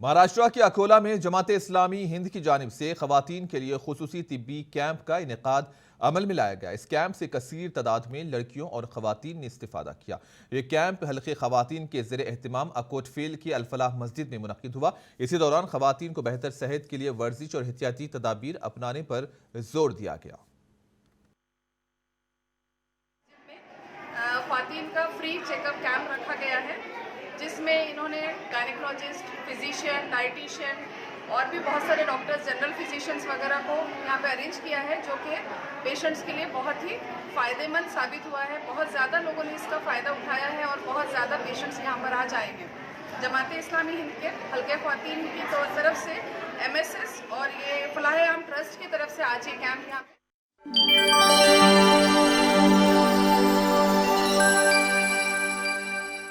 महाराष्ट्र के अकोला में जमात इस्लामी हिंद की जानिब से खवातीन के लिए खुसूसी तिब्बी कैंप का इनेकाद अमल में लाया गया। इस कैंप से कसीर तादाद में लड़कियों और खवातीन ने इस्तिफादा किया। ये कैंप हल्के खवातीन के ज़ेर एहतमाम अकोटफेल की अलफलाह मस्जिद में मुनक्किद हुआ। इसी दौरान खवातीन को बेहतर सेहत के लिए वर्जिश और एहतियाती तदाबीर अपनाने पर जोर दिया गया। खवातीन का फ्री चेकअप कैंप रखा गया है, जिसमें इन्होंने गायनेकोलॉजिस्ट, फिजिशियन, डाइटिशियन और भी बहुत सारे डॉक्टर्स, जनरल फिजिशियंस वगैरह को यहाँ पे अरेंज किया है, जो कि पेशेंट्स के लिए बहुत ही फ़ायदेमंद साबित हुआ है। बहुत ज़्यादा लोगों ने इसका फ़ायदा उठाया है और बहुत ज़्यादा पेशेंट्स यहाँ पर आज आएंगे। जमात इस्लामी हिंद के हल्के ख़वातीन की तरफ से MSS और ये फलाह आम ट्रस्ट की तरफ से आज ये कैंप यहाँ पे